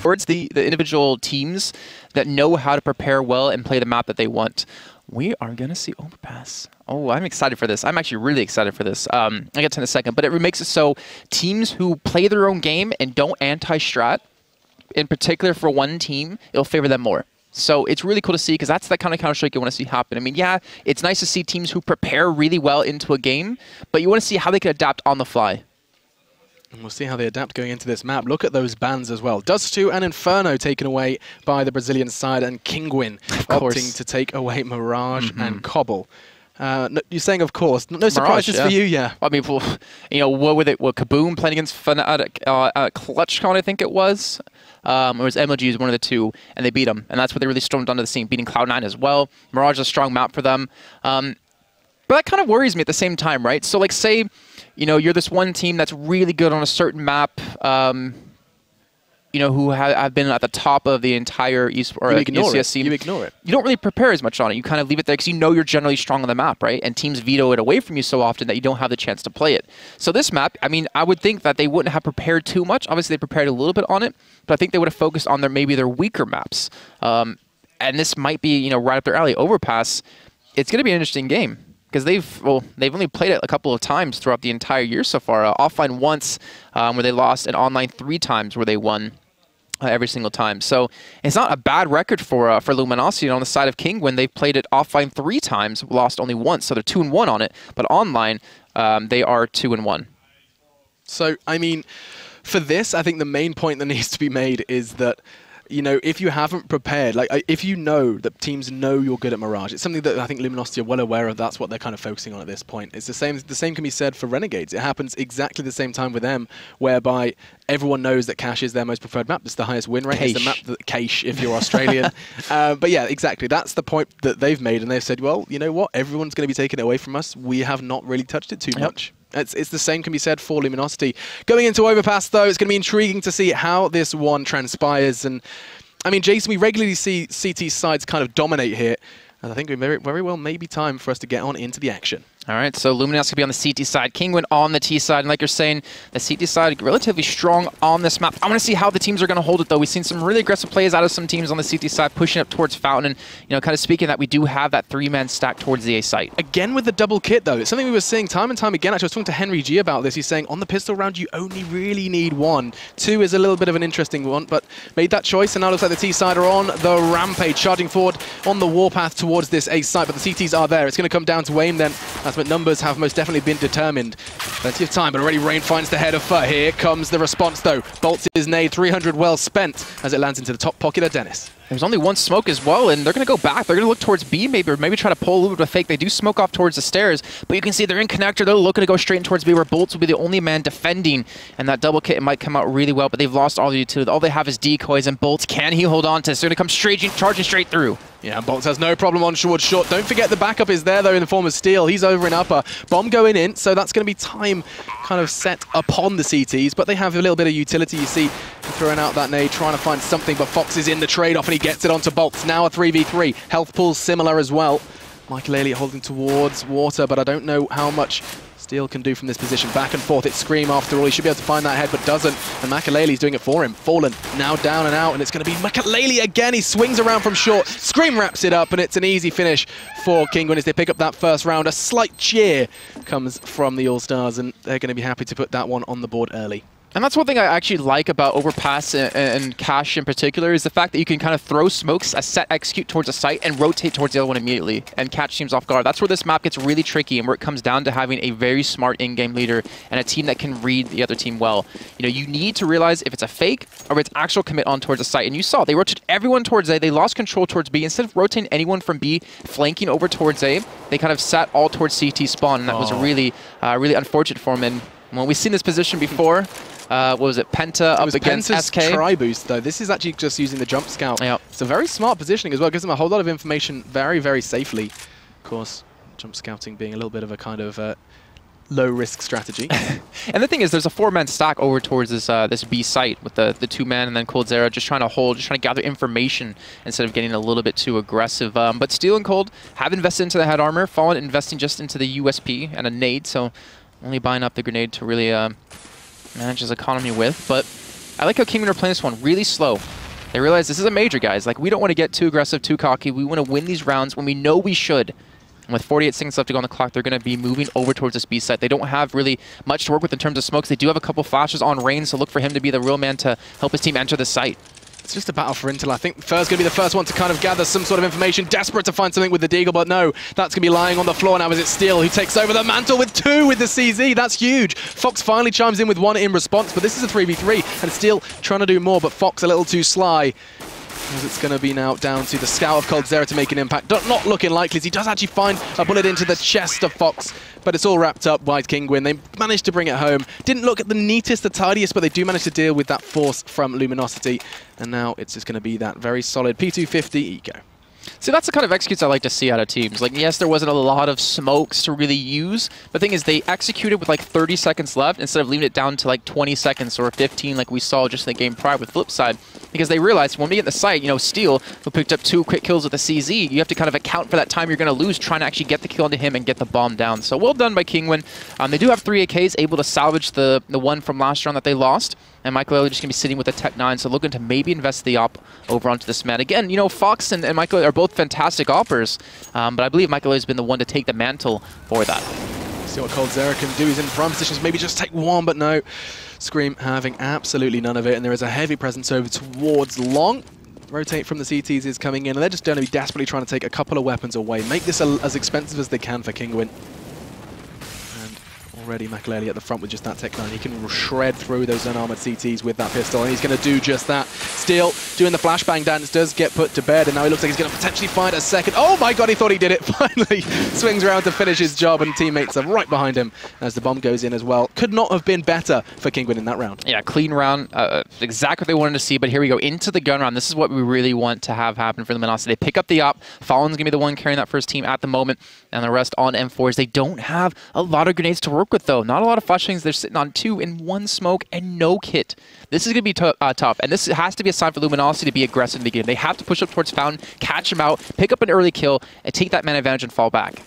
towards the individual teams that know how to prepare well and play the map that they want. We are going to see Overpass. Oh, I'm excited for this. I'm actually really excited for this. I'll get to in a second, but it makes it so teams who play their own game and don't anti-strat, in particular for one team, it'll favor them more. So it's really cool to see because that's the kind of Counterstrike you want to see happen. I mean, yeah, it's nice to see teams who prepare really well into a game, but you want to see how they can adapt on the fly. And we'll see how they adapt going into this map. Look at those bans as well. Dust2 and Inferno taken away by the Brazilian side, and Kinguin opting to take away Mirage and Cobble. No, you're saying, of course. No surprises for you, yeah. I mean, you know, what were they? Well, Kaboom playing against Fnatic, ClutchCon, I think it was. It was MLG, one of the two, and they beat them. And that's what they really stormed onto the scene, beating Cloud9 as well. Mirage is a strong map for them. But that kind of worries me at the same time, right? So, like, say, you know, you're this one team that's really good on a certain map, you know, who have been at the top of the entire ECS scene. You ignore it. You don't really prepare as much on it. You kind of leave it there because you know you're generally strong on the map, right? And teams veto it away from you so often that you don't have the chance to play it. So this map, I mean, I would think that they wouldn't have prepared too much. Obviously, they prepared a little bit on it, but I think they would have focused on maybe their weaker maps. And this might be, you know, right up their alley. Overpass, it's going to be an interesting game. Because they've only played it a couple of times throughout the entire year so far. Offline once, where they lost, and online 3 times where they won every single time. So it's not a bad record for Luminosity. And on the side of Kinguin, they've played it offline 3 times, lost only once. So they're 2-1 on it. But online, they are 2-1. So I mean, for this, I think the main point that needs to be made is that, you know, if you haven't prepared, like if you know that teams know you're good at Mirage, it's something that I think Luminosity are well aware of. That's what they're kind of focusing on at this point. It's the same can be said for Renegades. It happens exactly the same time with them, whereby everyone knows that Cache is their most preferred map. It's the highest win rate. It's the map that Cache, if you're Australian. But yeah, exactly. That's the point that they've made, and they've said, well, you know what? Everyone's going to be taking it away from us. We have not really touched it too much. It's the same can be said for Luminosity. Going into Overpass, though, it's going to be intriguing to see how this one transpires. And I mean, Jason, we regularly see CT sides kind of dominate here. And I think it very well may be time for us to get on into the action. All right, so Luminosity will be on the CT side, Kinguin on the T side, and like you're saying, the CT side relatively strong on this map. I want to see how the teams are going to hold it, though. We've seen some really aggressive plays out of some teams on the CT side, pushing up towards Fountain, and, you know, kind of speaking that we do have that 3-man stack towards the A site. Again with the double kit, though. It's something we were seeing time and time again. Actually, I was talking to Henry G about this. He's saying on the pistol round, you only really need 1. 2 is a little bit of an interesting one, but made that choice, and now looks like the T side are on the rampage, charging forward on the warpath towards this A site, but the CTs are there. It's going to come down to aim then, as what numbers have most definitely been determined. Plenty of time, but already Rain finds the head of Fur. Here comes the response, though. Bolts his nade, 300 well spent, as it lands into the top pocket of Dennis. There's only 1 smoke as well, and they're going to go back. They're going to look towards B, maybe, or maybe try to pull a little bit of a fake. They do smoke off towards the stairs, but you can see they're in connector. They're looking to go straight in towards B, where Bolts will be the only man defending, and that double kit might come out really well, but they've lost all the utility. All they have is decoys, and Bolts, can he hold on to this? They're going to come charging straight through. Yeah, Bolts has no problem on towards short. Don't forget the backup is there, though, in the form of Steel. He's over in upper. Bomb going in, so that's going to be time kind of set upon the CTs, but they have a little bit of utility. You see, throwing out that nade, trying to find something, but Fox is in the trade-off, and he gets it onto Bolts. Now a 3v3. Health pool's similar as well. Michael Ailey holding towards water, but I don't know how much Steel can do from this position. Back and forth, it's Scream after all. He should be able to find that head, but doesn't. And Makalele's doing it for him. Fallen, now down and out, and it's going to be Makalele again. He swings around from short. Scream wraps it up, and it's an easy finish for Kinguin as they pick up that first round. A slight cheer comes from the All-Stars, and they're going to be happy to put that one on the board early. And that's one thing I actually like about Overpass and Cache in particular, is the fact that you can kind of throw smokes, a set execute towards a site, and rotate towards the other one immediately, and catch teams off guard. That's where this map gets really tricky, and where it comes down to having a very smart in-game leader and a team that can read the other team well. You know, you need to realize if it's a fake or if it's actual commit on towards a site. And you saw, they rotated everyone towards A, they lost control towards B. Instead of rotating anyone from B, flanking over towards A, they kind of sat all towards CT spawn, and that was really, really unfortunate for them. And when we've seen this position before, what was it, Penta up against Penta's SK? Tri-boost, though. This is actually just using the jump scout. Yep. It's a very smart positioning as well. It gives them a whole lot of information very, very safely. Of course, jump scouting being a little bit of a kind of low-risk strategy. And the thing is, there's a 4-man stack over towards this this B site with the 2-man and then Cold Zera just trying to hold, just trying to gather information instead of getting a little bit too aggressive. But Steel and Cold have invested into the head armor, Fallen investing just into the USP and a nade, so only buying up the grenade to really manage his economy with. But I like how Kinguin are playing this one really slow. They realize this is a major, guys. Like, we don't want to get too aggressive, too cocky. We want to win these rounds when we know we should. And with 48 seconds left to go on the clock, they're going to be moving over towards this B site. They don't have really much to work with in terms of smokes. They do have a couple flashes on Rain, so look for him to be the real man to help his team enter the site. It's just a battle for intel. I think Fur's going to be the first one to kind of gather some sort of information, desperate to find something with the Deagle, but no, that's going to be lying on the floor now as it's Steel who takes over the mantle with 2 with the CZ. That's huge. Fox finally chimes in with 1 in response, but this is a 3v3, and Steel trying to do more, but Fox a little too sly. As it's going to be now down to the scout of Coldzera to make an impact. Not looking likely, as he does actually find a bullet into the chest of Fox, but it's all wrapped up by Kinguin. They managed to bring it home. Didn't look at the neatest, the tidiest, but they do manage to deal with that force from Luminosity. And now it's just going to be that very solid P250 eco. See, that's the kind of executes I like to see out of teams. Like, yes, there wasn't a lot of smokes to really use, but the thing is they executed with like 30 seconds left instead of leaving it down to like 20 seconds or 15 like we saw just in the game prior with Flipside, because they realized when we get the site, you know, Steel, who picked up 2 quick kills with the CZ, you have to kind of account for that time you're going to lose trying to actually get the kill into him and get the bomb down. So well done by Kinguin. They do have 3 AKs, able to salvage the one from last round that they lost. And Michael Elliott just going to be sitting with a Tech 9, so looking to maybe invest the op over onto this man. Again, you know, Fox and Michael are both fantastic oppers, but I believe Michael Elliott's been the one to take the mantle for that. See what Coldzera can do. He's in prime positions, maybe just take 1, but no. Scream having absolutely none of it, and there is a heavy presence over towards Long. Rotate from the CTs is coming in, and they're just going to be desperately trying to take a couple of weapons away. Make this as expensive as they can for Kinguin. Already Makaleli at the front with just that Tech 9. He can shred through those unarmored CTs with that pistol, and he's going to do just that. Steel doing the flashbang dance does get put to bed, and now he looks like he's going to potentially find a second. Oh my god, he thought he did it. Finally swings around to finish his job, and teammates are right behind him as the bomb goes in as well. Could not have been better for Kinguin in that round. Yeah, clean round. Exactly what they wanted to see, but here we go into the gun round. This is what we really want to have happen for the Luminosity. They pick up the op. Fallen's going to be the one carrying that first team at the moment, and the rest on M4s. They don't have a lot of grenades to work with, though. Not a lot of flashbangs. They're sitting on 2 in 1 smoke and no kit. This is going to be tough, and this has to be a sign for Luminosity to be aggressive in the beginning. They have to push up towards Fountain, catch him out, pick up an early kill, and take that man advantage and fall back.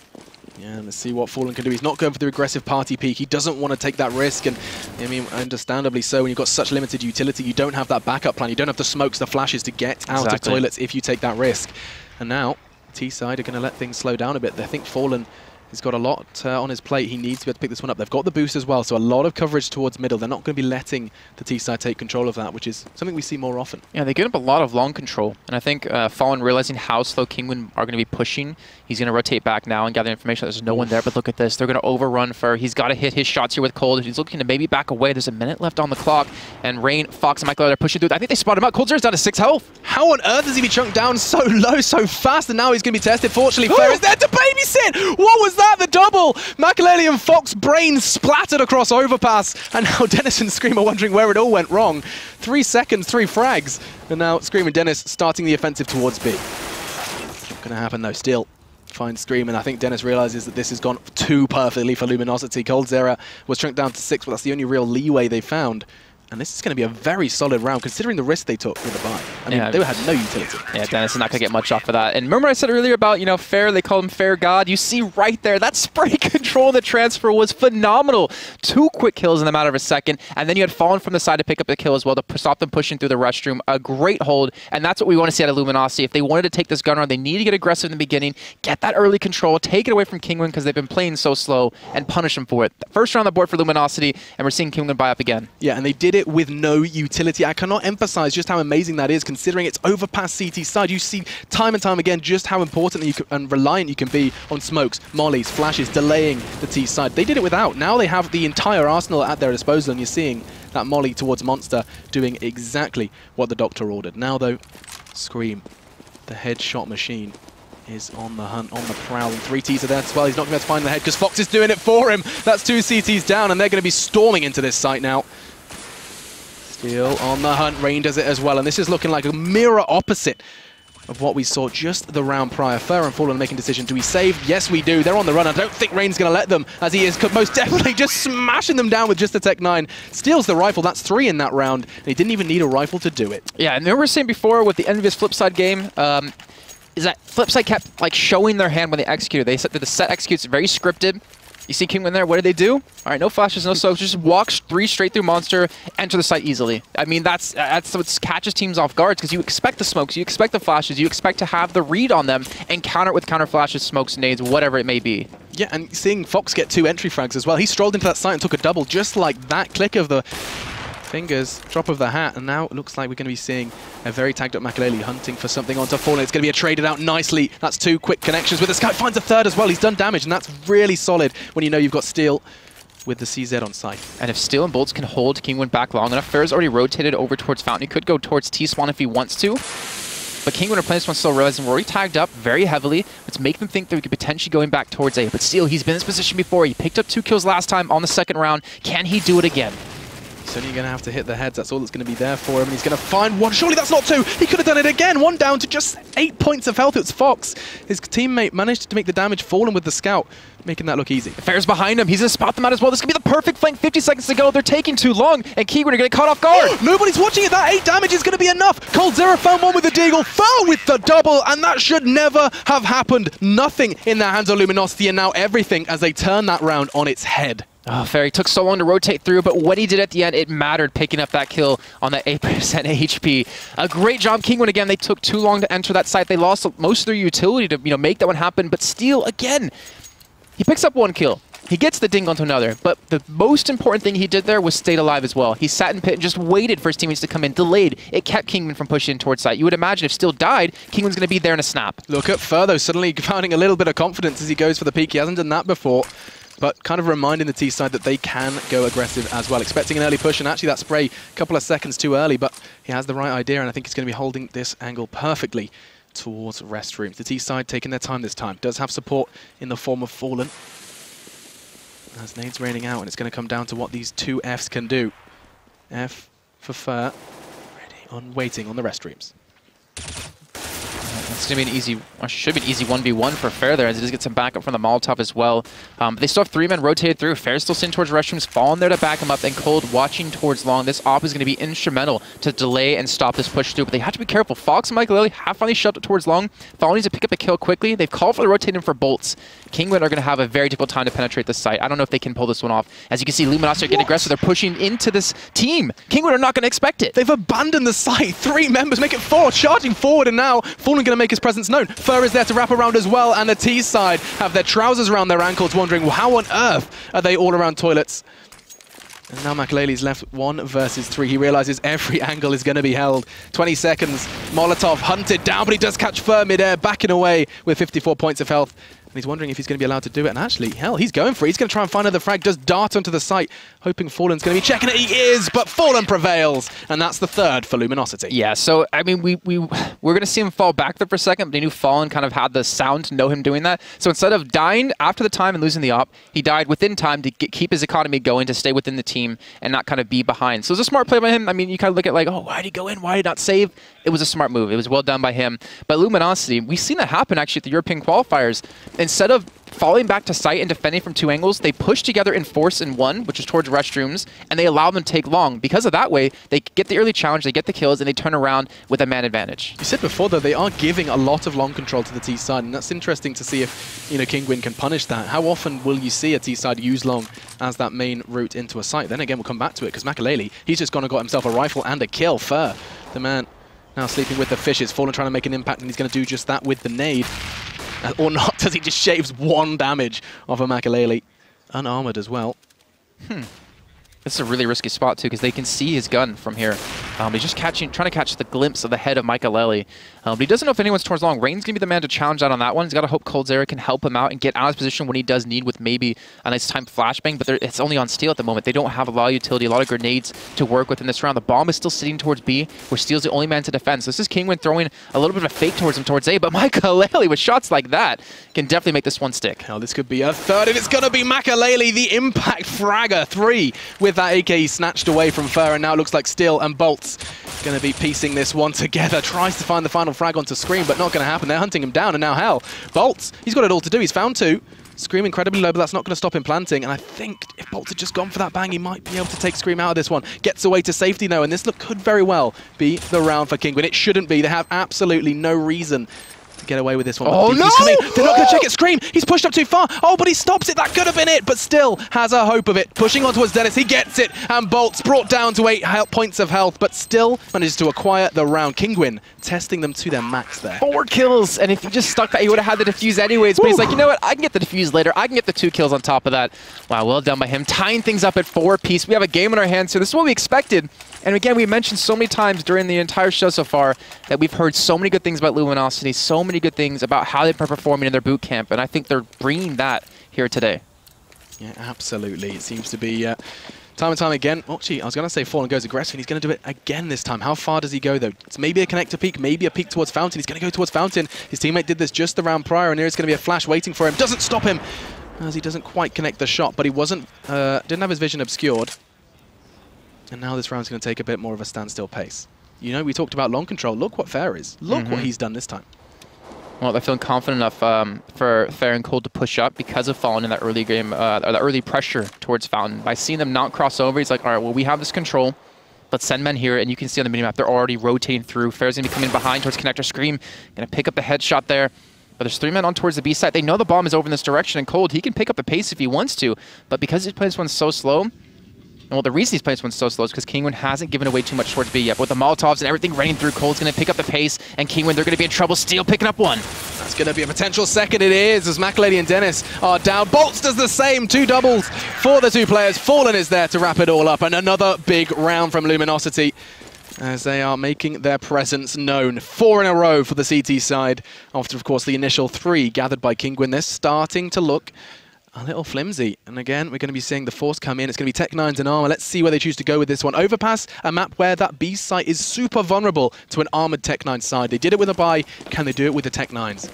Yeah, let's see what Fallen can do. He's not going for the aggressive party peek. He doesn't want to take that risk, and I mean, understandably so. When you've got such limited utility, you don't have that backup plan. You don't have the smokes, the flashes to get out of toilets if you take that risk. And now, T-side are going to let things slow down a bit. They think Fallen He's got a lot on his plate. He needs to be able to pick this one up. They've got the boost as well, so a lot of coverage towards middle. They're not going to be letting the T-side take control of that, which is something we see more often. Yeah, they get up a lot of long control, and I think Fallen realizing how slow Kinguin are going to be pushing, he's going to rotate back now and gather information. There's no one there, but look at this. They're going to overrun Fur. He's got to hit his shots here with Cold. He's looking to maybe back away. There's a minute left on the clock, and Rain, Fox, and Michael are pushing through. I think they spot him out. Coldzera's down to 6 health. How on earth does he be chunked down so low, so fast, and now he's going to be tested? Fortunately, Fur is there to babysit. What was that? The double. Makaleli and Fox brains splattered across Overpass, and now Dennis and Scream are wondering where it all went wrong. 3 seconds, 3 frags, and now Scream and Dennis starting the offensive towards B. Not going to happen though. Still finds Scream, and I think Dennis realizes that this has gone too perfectly for Luminosity. Coldzera was shrunk down to 6, but that's the only real leeway they found. And this is going to be a very solid round, considering the risk they took with the buy. I mean, they had no utility. Yeah, Dennis is not going to get much off of that. And remember I said earlier about, you know, Fair, they call him Fair God. You see right there, that spray control in the transfer was phenomenal. 2 quick kills in the matter of a second, and then you had Fallen from the side to pick up the kill as well to stop them pushing through the restroom. A great hold, and that's what we want to see out of Luminosity. If they wanted to take this gun round, they need to get aggressive in the beginning, get that early control, take it away from Kinguin because they've been playing so slow, and punish them for it. First round on the board for Luminosity, and we're seeing Kinguin buy up again. Yeah, and they did it with no utility. I cannot emphasize just how amazing that is, considering it's Overpass CT side. You see time and time again just how important you can, and reliant you can be on smokes, mollies, flashes, delaying the T side. They did it without. Now they have the entire arsenal at their disposal, and you're seeing that molly towards Monster doing exactly what the doctor ordered. Now though, Scream, the headshot machine, is on the hunt, on the prowl, and 3 Ts are there as well. He's not going to be able to find the head because Fox is doing it for him. That's 2 CTs down, and they're going to be storming into this site now. Still on the hunt, Rain does it as well, and this is looking like a mirror opposite of what we saw just the round prior. Fur and Fallen making decision. Do we save? Yes, we do. They're on the run. I don't think Rain's going to let them, as he is most definitely just smashing them down with just the Tech 9. Steals the rifle. That's 3 in that round, and he didn't even need a rifle to do it. Yeah, and remember we were saying before with the Envious Flipside game, is that Flipside kept like showing their hand when they executed. They said that the set executes very scripted. You see Kinguin there, what did they do? All right, no flashes, no soaks, just walks 3 straight through Monster, enter the site easily. I mean, that's what catches teams off guard, because you expect the smokes, you expect the flashes, you expect to have the read on them, and counter it with counter flashes, smokes, nades, whatever it may be. Yeah, and seeing Fox get 2 entry frags as well. He strolled into that site and took a double, just like that. Click of the fingers, drop of the hat, and now it looks like we're going to be seeing a very tagged up Makalele hunting for something onto Fallen. It's going to be traded out nicely. That's 2 quick connections with the Scout. Finds a third as well. He's done damage, and that's really solid when you know you've got Steel with the CZ on site. And if Steel and Bolts can hold Kinguin back long enough, Fair's already rotated over towards Fountain. He could go towards T-Spawn if he wants to. But Kinguin are playing this one still realizing we're already tagged up very heavily. Let's make them think that we could potentially going back towards A. But Steel, he's been in this position before. He picked up 2 kills last time on the second round. Can he do it again? He's only going to have to hit the heads. That's all that's going to be there for him. And he's going to find 1. Surely that's not 2. He could have done it again. 1 down to just 8 points of health. It's Fox. His teammate managed to make the damage. Fallen with the Scout, making that look easy. Fair's behind him. He's going to spot them out as well. This could be the perfect flank. 50 seconds to go. They're taking too long. And Kinguin are going to get caught off guard. Nobody's watching it. That 8 damage is going to be enough. coldzera found 1 with the deagle. Fell with the double. And that should never have happened. Nothing in their hands of Luminosity. And now everything as they turn that round on its head. Oh, Fair, he took so long to rotate through, but what he did at the end, it mattered, picking up that kill on that 8% HP. A great job, Kinguin again. They took too long to enter that site. They lost most of their utility to make that one happen, but Steel, again, he picks up 1 kill. He gets the ding onto another, but the most important thing he did there was stayed alive as well. He sat in pit and just waited for his teammates to come in, delayed. It kept Kinguin from pushing in towards site. You would imagine if Steel died, Kinguin's going to be there in a snap. Look at Furtho suddenly finding a little bit of confidence as he goes for the peak. He hasn't done that before. But kind of reminding the T side that they can go aggressive as well. Expecting an early push, and actually that spray a couple of seconds too early, but he has the right idea, and I think he's going to be holding this angle perfectly towards restrooms. The T side taking their time this time. Does have support in the form of Fallen. As nades raining out, and it's going to come down to what these 2 Fs can do. F for Fur, ready on waiting on the restrooms. It's going to be an easy, or should be an easy 1v1 for Fair there, as he does get some backup from the Molotov as well. They still have 3 men rotated through. Fair's still sitting towards restrooms, falling there to back him up, and Cold watching towards long. This op is going to be instrumental to delay and stop this push through, but they have to be careful. Fox and Makalele have finally shoved it towards long. Fallen needs to pick up a kill quickly. They've called for the rotating for bolts. Kinguin are going to have a very difficult time to penetrate the site. I don't know if they can pull this one off. As you can see, Luminosity are getting aggressive. They're pushing into this team. Kinguin are not going to expect it. They've abandoned the site. 3 members make it 4, charging forward, and now Fallen going to make his presence known. Fur is there to wrap around as well, and the T side have their trousers around their ankles, wondering, well, how on earth are they all around toilets? And now Makalele's left 1 versus 3. He realizes every angle is going to be held. 20 seconds. Molotov hunted down, but he does catch Fur midair, backing away with 54 points of health. And he's wondering if he's going to be allowed to do it. And actually, hell, he's going for it. He's going to try and find another frag. Does dart onto the site, hoping Fallen's going to be checking it. He is, but Fallen prevails. And that's the 3rd for Luminosity. Yeah, so, I mean, we're going to see him fall back there for a second, but he knew Fallen kind of had the sound to know him doing that. So instead of dying after the time and losing the op, he died within time to keep his economy going, to stay within the team and not kind of be behind. So it was a smart play by him. I mean, you kind of look at like, oh, why did he go in? Why did he not save? It was a smart move. It was well done by him. But Luminosity, we've seen that happen actually at the European qualifiers. Instead of falling back to site and defending from 2 angles, they push together in force in 1, which is towards restrooms, and they allow them to take long. Because of that way, they get the early challenge, they get the kills, and they turn around with a man advantage. You said before, though, they are giving a lot of long control to the T side, and that's interesting to see if, Kinguin can punish that. How often will you see a T side use long as that main route into a site? Then again, we'll come back to it, because Makalele, he's just gone and got himself a rifle and a kill. Fur, the man now sleeping with the fishes. Fallen trying to make an impact, and he's going to do just that with the nade. Or not, as he just shaves 1 damage off a Makalele. Unarmored as well. This is a really risky spot, too, because they can see his gun from here. He's just trying to catch the glimpse of the head of Makalele. But he doesn't know if anyone's towards long. Rain's going to be the man to challenge out on that one. He's got to hope coldzera can help him out and get out of his position when he does need with maybe a nice time flashbang. But it's only on Steel at the moment. They don't have a lot of utility, a lot of grenades to work with in this round. The bomb is still sitting towards B, where Steel's the only man to defend. So this is Kinguin throwing a little bit of a fake towards him towards A. But Makalele, with shots like that, can definitely make this one stick. Hell, this could be a 3rd, and it's going to be Makalele, the impact fragger. 3 with that AK snatched away from Fur, and now it looks like Steel and Bolts going to be piecing this one together. Tries to find the final frag onto Scream, but not going to happen. They're hunting him down, and now hell, Bolts, he's got it all to do. He's found 2. Scream incredibly low, but that's not going to stop him planting. And I think if Bolts had just gone for that bang, he might be able to take Scream out of this one. Gets away to safety though, and this could very well be the round for Kinguin. It shouldn't be. They have absolutely no reason to get away with this one. Oh, He's no! coming. They're not going to check it. Scream. He's pushed up too far. Oh, but he stops it. That could have been it, but still has a hope of it. Pushing on towards Dennis. He gets it. And Bolt's brought down to 8 points of health, but still manages to acquire the round. Kinguin testing them to their max there. 4 kills, and if he just stuck that, he would have had the defuse anyways. But he's like, you know what? I can get the defuse later. I can get the 2 kills on top of that. Wow, well done by him. Tying things up at 4 apiece. We have a game in our hands here. This is what we expected. And again, we mentioned so many times during the entire show so far that we've heard so many good things about Luminosity, so many good things about how they've been performing in their boot camp, and I think they're bringing that here today. Yeah, absolutely. It seems to be time and time again. Oh, gee, I was going to say Fallen goes aggressive, and he's going to do it again this time. How far does he go, though? It's maybe a connector peek, maybe a peek towards Fountain. He's going to go towards Fountain. His teammate did this just the round prior, and here it's going to be a flash waiting for him. Doesn't stop him, as he doesn't quite connect the shot, but he wasn't, didn't have his vision obscured. And now this round's going to take a bit more of a standstill pace. You know, we talked about long control. Look what Fair is. Look what he's done this time. Well, they're feeling confident enough for Fair and Cold to push up because of Fallen in that early game, or the early pressure towards Fountain. By seeing them not cross over, he's like, all right, well, we have this control. Let's send men here, and you can see on the minimap, they're already rotating through. Fair's going to be coming behind towards Connector Scream. Going to pick up the headshot there. But there's 3 men on towards the B side. They know the bomb is over in this direction, and Cold, he can pick up the pace if he wants to. But because he's playing this one so slow, well, the reason he's playing this one so slow is because Kinguin hasn't given away too much towards B yet. But with the Molotovs and everything raining through, Cold's going to pick up the pace, and Kinguin, they're going to be in trouble. Steel picking up 1. That's going to be a potential second. It is, as McAlady and Dennis are down. Bolts does the same. 2 doubles for the 2 players. Fallen is there to wrap it all up, and another big round from Luminosity as they are making their presence known. 4 in a row for the CT side after, of course, the initial 3 gathered by Kinguin. They're starting to look a little flimsy. And again, we're going to be seeing the Force come in. It's going to be Tech 9s and Armor. Let's see where they choose to go with this one. Overpass, a map where that B site is super vulnerable to an armored Tech 9 side. They did it with a buy. Can they do it with the Tech 9s?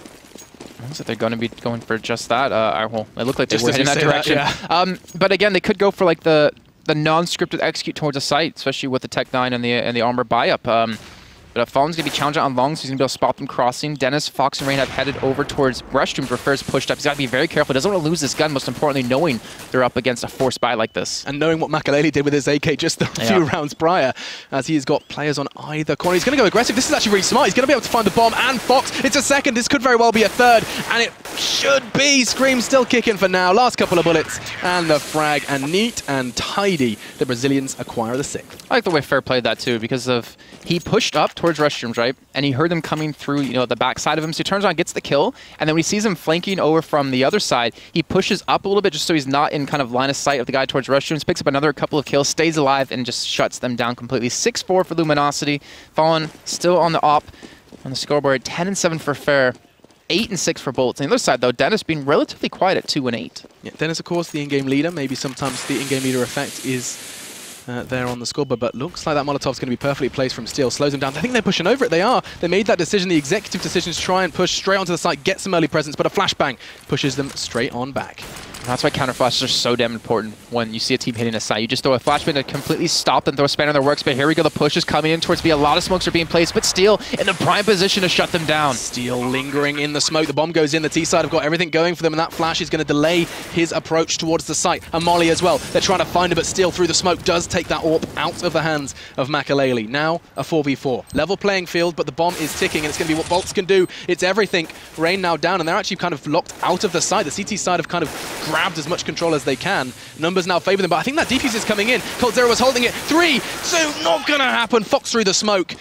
Looks like they're going to be going for just that. Well, it looked like they were heading that direction. Yeah. But again, they could go for like the non-scripted execute towards a site, especially with the Tech 9 and the Armor buy-up. But Fallen's going to be challenging on long, so he's going to be able to spot them crossing. Dennis, Fox, and Rain have headed over towards restrooms where Fair's pushed up. He's got to be very careful. He doesn't want to lose this gun, most importantly, knowing they're up against a forced buy like this. And knowing what McAlady did with his AK just a few rounds prior, as he's got players on either corner. He's going to go aggressive. This is actually really smart. He's going to be able to find the bomb and Fox. It's a second. This could very well be a third. And it should be. Scream still kicking for now. Last couple of bullets. And the frag. And neat and tidy, the Brazilians acquire the 6th. I like the way Fair played that, too, because of he pushed up towards restrooms, right? And he heard them coming through, you know, the back side of him. So he turns around, gets the kill, and then when he sees him flanking over from the other side, he pushes up a little bit just so he's not in kind of line of sight of the guy towards restrooms, picks up another couple of kills, stays alive, and just shuts them down completely. 6-4 for Luminosity. Fallen still on the op on the scoreboard. 10-7 for Fair. 8-6 for Bolts. On the other side, though, Dennis being relatively quiet at 2-8. Yeah, Dennis, of course, the in-game leader. Maybe sometimes the in-game leader effect is there on the scoreboard, but looks like that Molotov's going to be perfectly placed from Steel. Slows them down. I think they're pushing over it. They are. They made that decision, the executive decision, to try and push straight onto the site, get some early presence, but a flashbang pushes them straight on back. That's why counter flashes are so damn important when you see a team hitting a site. You just throw a flashbang to completely stop them, throw a spanner in their works, but here we go, the push is coming in towards B. A lot of smokes are being placed, but Steel in the prime position to shut them down. Steel lingering in the smoke. The bomb goes in. The T side have got everything going for them, and that flash is going to delay his approach towards the site. And Molly as well. They're trying to find him, but Steel through the smoke does take that AWP out of the hands of McAlady. Now a 4v4. Level playing field, but the bomb is ticking, and it's going to be what Bolts can do. It's everything. Rain now down, and they're actually kind of locked out of the site. The CT side have kind of grabbed as much control as they can. Numbers now favor them, but I think that defuse is coming in. Cold Zero was holding it. 3, 2, not gonna happen. Fox through the smoke.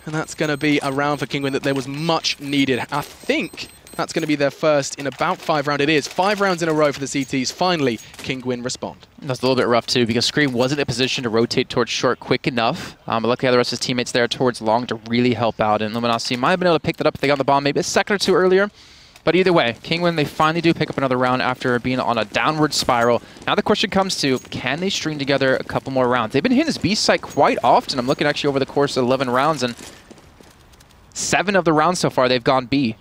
And that's gonna be a round for Kinguin that there was much needed. I think that's gonna be their first in about 5 rounds. It is 5 rounds in a row for the CTs. Finally, Kinguin respond. That's a little bit rough too, because Scream wasn't in a position to rotate towards short quick enough. But luckily the rest of his teammates there towards long to really help out. And Luminosity might have been able to pick that up if they got the bomb maybe a second or 2 earlier. But either way, Kinguin, they finally do pick up another round after being on a downward spiral. Now the question comes to, can they string together a couple more rounds? They've been hitting this B site quite often. I'm looking actually over the course of 11 rounds, and 7 of the rounds so far, they've gone B.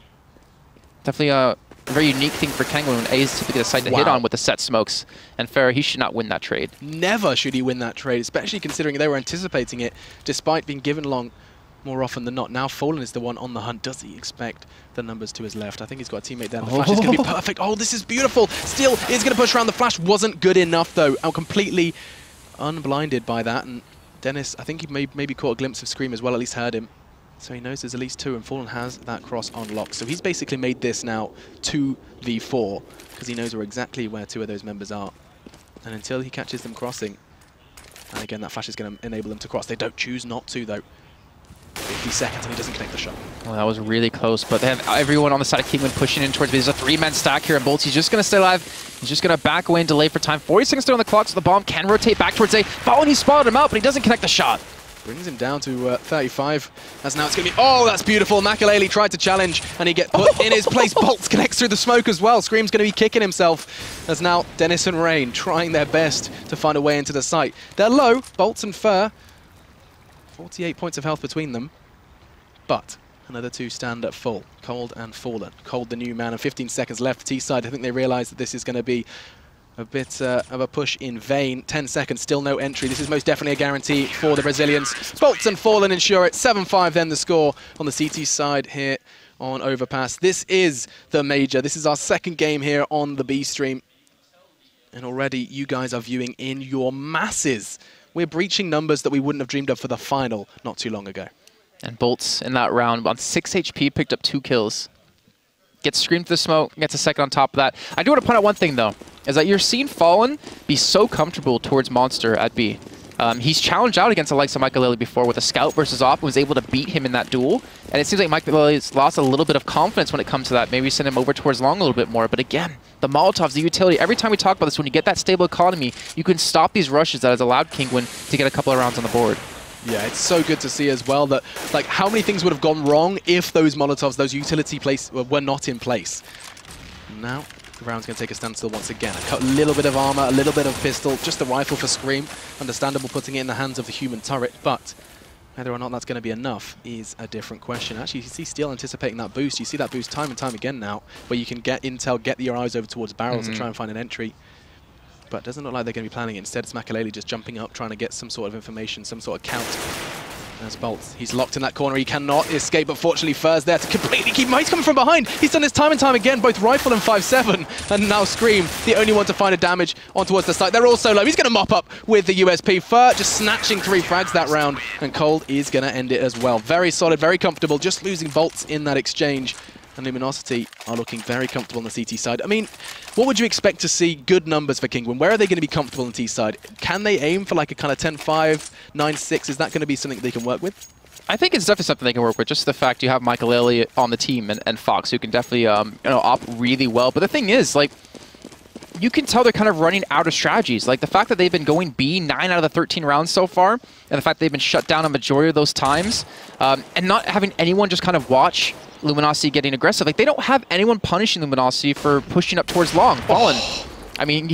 Definitely a very unique thing for Kinguin when A is typically the site to hit on with the set smokes. And Fair, he should not win that trade. Never should he win that trade, especially considering they were anticipating it, despite being given long more often than not. Now Fallen is the one on the hunt. Does he expect the numbers to his left? I think he's got a teammate there. The flash is going to be perfect. Oh, this is beautiful. Steel is going to push around. The flash wasn't good enough, though. I'm completely unblinded by that. And Dennis, I think he maybe caught a glimpse of Scream as well, at least heard him. So he knows there's at least 2, and Fallen has that cross on lock. So he's basically made this now 2v4, because he knows exactly where 2 of those members are. And until he catches them crossing, and again, that flash is going to enable them to cross. They don't choose not to, though. 50 seconds, and he doesn't connect the shot. Well, that was really close, but they have everyone on the side of Kinguin pushing in towards B. There's a 3-man stack here, and Bolts, he's just going to stay alive. He's just going to back away and delay for time. 40 seconds still on the clock, so the bomb can rotate back towards A. Fallen, he spotted him out, but he doesn't connect the shot. Brings him down to 35. As now it's going to be... Oh, that's beautiful. Makalele tried to challenge, and he gets put in his place. Bolts connects through the smoke as well. Scream's going to be kicking himself. As now Dennis and Rain trying their best to find a way into the site. They're low, Bolts and Fur. 48 points of health between them. But another 2 stand at full. Cold and Fallen. Cold, the new man, and 15 seconds left. T-side, I think they realise that this is going to be a bit of a push in vain. 10 seconds, still no entry. This is most definitely a guarantee for the Brazilians. Bolts and Fallen ensure it. 7-5 then the score on the CT side here on Overpass. This is the major. This is our second game here on the B stream. And already you guys are viewing in your masses. We're breaching numbers that we wouldn't have dreamed of for the final not too long ago. And Bolts in that round on 6 HP picked up 2 kills. Gets screamed through the smoke, gets a second on top of that. I do want to point out one thing, though, is that you're seeing Fallen be so comfortable towards Monster at B. He's challenged out against the likes of Makalele before with a scout versus op and was able to beat him in that duel. And it seems like Makalele's lost a little bit of confidence when it comes to that. Maybe send him over towards long a little bit more. But again, the Molotovs, the utility, every time we talk about this, when you get that stable economy, you can stop these rushes that has allowed Kinguin to get a couple of rounds on the board. Yeah, it's so good to see as well that, like, how many things would have gone wrong if those Molotovs, those utility were not in place. Now, the round's going to take a standstill once again. A little bit of armor, a little bit of pistol, just the rifle for Scream. Understandable putting it in the hands of the human turret, but whether or not that's going to be enough is a different question. Actually, you see Steel anticipating that boost. You see that boost time and time again now, where you can get intel, get your eyes over towards barrels and try and find an entry. But it doesn't look like they're going to be planning it. Instead, it's Makalele just jumping up, trying to get some sort of information, some sort of count. There's Bolts. He's locked in that corner. He cannot escape, but fortunately, Fur's there to completely keep him. He's coming from behind. He's done this time and time again, both Rifle and 5-7. And now Scream, the only one to find a damage on towards the site. They're all so low. He's going to mop up with the USP. Fur just snatching 3 frags that round, and Cold is going to end it as well. Very solid, very comfortable, just losing Bolts in that exchange. And Luminosity are looking very comfortable on the CT side. I mean, what would you expect to see good numbers for Kinguin? Where are they going to be comfortable on the T side? Can they aim for like a kind of 10-5, 9-6? Is that going to be something they can work with? I think it's definitely something they can work with. Just the fact you have Makalele on the team and Fox, who can definitely op really well. But the thing is, like, you can tell they're kind of running out of strategies. Like, the fact that they've been going B 9 out of the 13 rounds so far, and the fact that they've been shut down a majority of those times, and not having anyone just kind of watch Luminosity getting aggressive. Like, they don't have anyone punishing Luminosity for pushing up towards long. Fallen. I mean,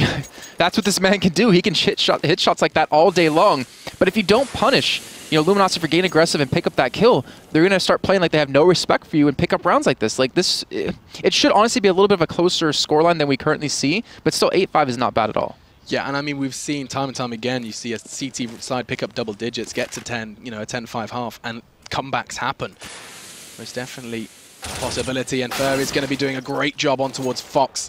that's what this man can do. He can hit shots like that all day long. But if you don't punish, Luminosity for getting aggressive and pick up that kill, they're going to start playing like they have no respect for you and pick up rounds like this. Like this, it should honestly be a little bit of a closer scoreline than we currently see, but still 8-5 is not bad at all. Yeah, and I mean, we've seen time and time again, you see a CT side pick up double digits, get to 10, a 10-5 half, and comebacks happen. Most definitely a possibility, and Fur is going to be doing a great job on towards Fox.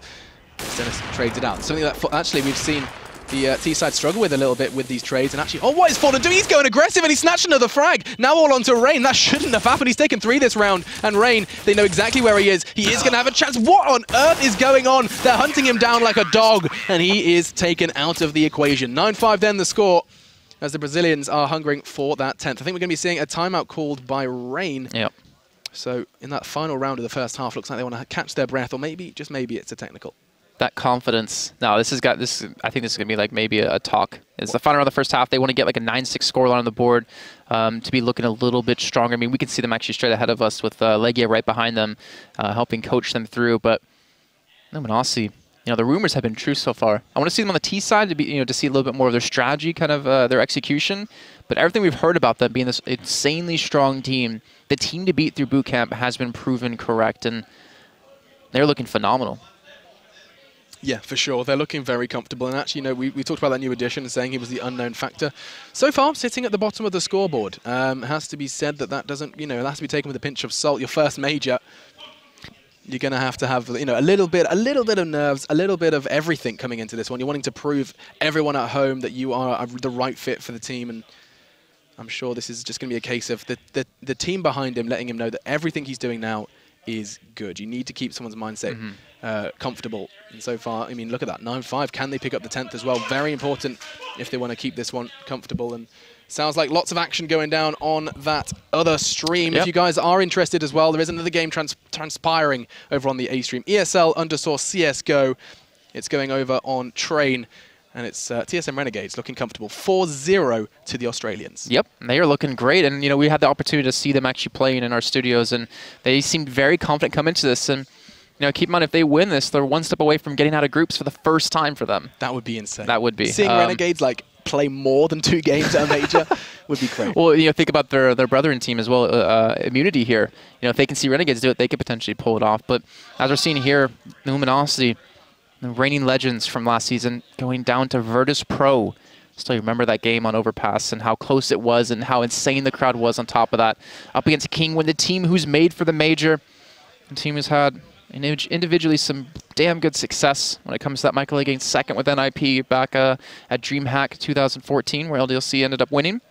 Dennis trades it out. Something that actually we've seen the T-side struggle with a little bit with these trades, and actually, what is Fallen doing? He's going aggressive, and he snatched another frag. Now all onto Rain. That shouldn't have happened. He's taken 3 this round, and Rain, they know exactly where he is. He is going to have a chance. What on earth is going on? They're hunting him down like a dog, and he is taken out of the equation. 9-5 then the score, as the Brazilians are hungering for that 10th. I think we're going to be seeing a timeout called by Rain. Yep. So in that final round of the first half, looks like they want to catch their breath, or maybe, just maybe, it's a technical. That confidence. No, I think this is going to be like maybe a talk. It's the final round of the first half. They want to get like a 9-6 scoreline on the board to be looking a little bit stronger. I mean, we can see them actually straight ahead of us with Legia right behind them, helping coach them through. But Luminosity, the rumors have been true so far. I want to see them on the T side to be, to see a little bit more of their strategy, kind of their execution. But everything we've heard about them being this insanely strong team, the team to beat through boot camp has been proven correct, and they're looking phenomenal. Yeah, for sure. They're looking very comfortable. And actually, we talked about that new addition, saying he was the unknown factor. So far, sitting at the bottom of the scoreboard. It has to be said that doesn't, it has to be taken with a pinch of salt. Your first major, you're going to have, a little bit of nerves, a little bit of everything coming into this one. You're wanting to prove everyone at home that you are the right fit for the team. And I'm sure this is just going to be a case of the team behind him letting him know that everything he's doing now is good. You need to keep someone's mindset comfortable. And so far, I mean, look at that, 9-5. Can they pick up the 10th as well? Very important if they want to keep this one comfortable. And sounds like lots of action going down on that other stream. If you guys are interested as well, there is another game transpiring over on the A stream. ESL_CSGO. It's going over on Train. And it's TSM Renegades looking comfortable. 4-0 to the Australians. Yep, they are looking great. And, you know, we had the opportunity to see them actually playing in our studios, and they seemed very confident coming into this. And, you know, keep in mind, if they win this, they're one step away from getting out of groups for the first time for them. That would be insane. That would be. Seeing Renegades, like, play more than 2 games at a major would be great. Well, you know, think about their brethren team as well, Immunity here. You know, if they can see Renegades do it, they could potentially pull it off. But as we're seeing here, Luminosity, the reigning legends from last season, going down to Virtus Pro. Still remember that game on Overpass and how close it was and how insane the crowd was on top of that. Up against Kinguin, the team who's made for the major. The team has had individually some damn good success when it comes to that. Michael getting second with NIP back at DreamHack 2014, where LDLC ended up winning.